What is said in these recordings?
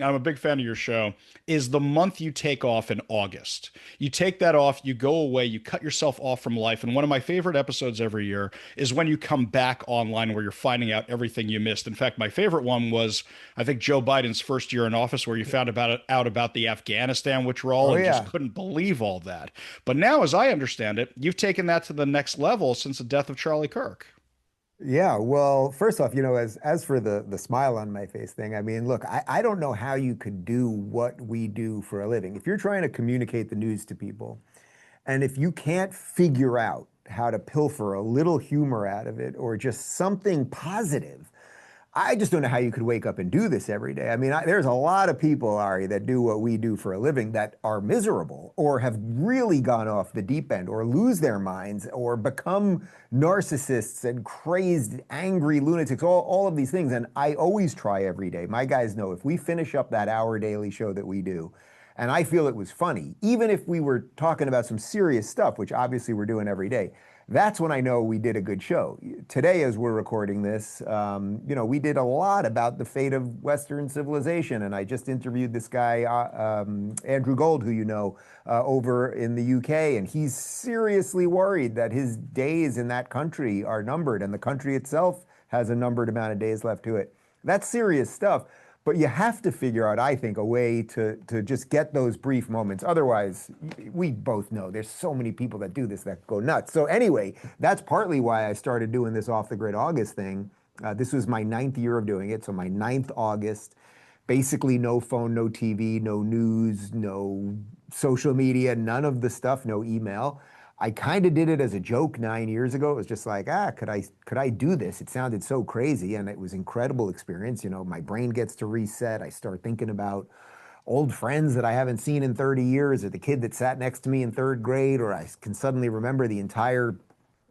I'm a big fan of your show, is the month you take off in August. You take that off, you go away, you cut yourself off from life. And one of my favorite episodes every year is when you come back online where you're finding out everything you missed. In fact, my favorite one was, I think, Joe Biden's first year in office, where you found out about the Afghanistan withdrawal Oh and just yeah. couldn't believe all that. But now, as I understand it, you've taken that to the next level since the death of Charlie Kirk. Yeah, well, first off, as for the smile on my face thing, I mean, look, I don't know how you could do what we do for a living. If you're trying to communicate the news to people, and if you can't figure out how to pilfer a little humor out of it or just something positive, I just don't know how you could wake up and do this every day. I mean, there's a lot of people, Ari, that do what we do for a living that are miserable or have really gone off the deep end or lose their minds or become narcissists and crazed, angry lunatics, all of these things. And I always try every day. My guys know if we finish up that hour daily show that we do, and I feel it was funny, even if we were talking about some serious stuff, which obviously we're doing every day, that's when I know we did a good show. Today, as we're recording this, we did a lot about the fate of Western civilization, and I just interviewed this guy, Andrew Gold, who over in the UK, and he's seriously worried that his days in that country are numbered, and the country itself has a numbered amount of days left to it. That's serious stuff. But you have to figure out, I think, a way to just get those brief moments. Otherwise, we both know there's so many people that do this that go nuts. So anyway, that's partly why I started doing this off the grid August thing. This was my ninth year of doing it. So my ninth August, basically no phone, no TV, no news, no social media, none of the stuff, no email. I kind of did it as a joke 9 years ago. It was just like, could I do this? It sounded so crazy, and it was an incredible experience. My brain gets to reset. I start thinking about old friends that I haven't seen in 30 years, or the kid that sat next to me in third grade, or I can suddenly remember the entire,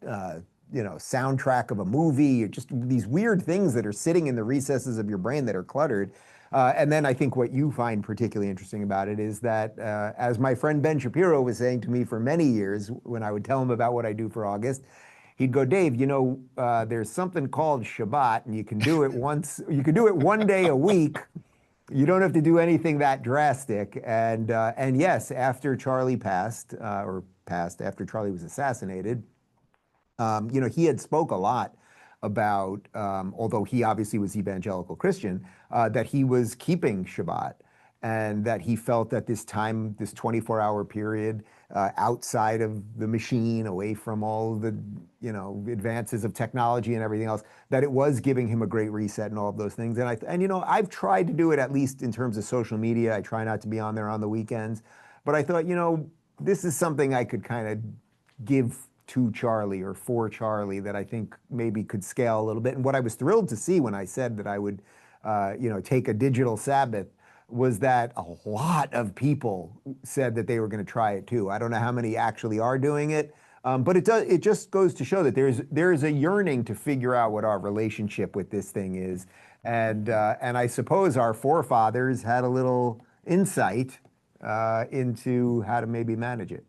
soundtrack of a movie, or just these weird things that are sitting in the recesses of your brain that are cluttered. And then I think what you find particularly interesting about it is that, as my friend Ben Shapiro was saying to me for many years, when I would tell him about what I do for August, he'd go, Dave, there's something called Shabbat, and you can do it you can do it one day a week. You don't have to do anything that drastic. And yes, after Charlie after Charlie was assassinated, he had spoke a lot about, although he obviously was evangelical Christian, that he was keeping Shabbat, and that he felt that this time, this 24-hour period, outside of the machine, away from all the, advances of technology and everything else, that it was giving him a great reset and all of those things. And I've tried to do it, at least in terms of social media. I try not to be on there on the weekends, but I thought, this is something I could kind of give to Charlie or for Charlie that I think maybe could scale a little bit. And what I was thrilled to see when I said that I would, take a digital Sabbath, was that a lot of people said that they were going to try it too. I don't know how many actually are doing it, but it just goes to show that there's a yearning to figure out what our relationship with this thing is, and I suppose our forefathers had a little insight into how to maybe manage it.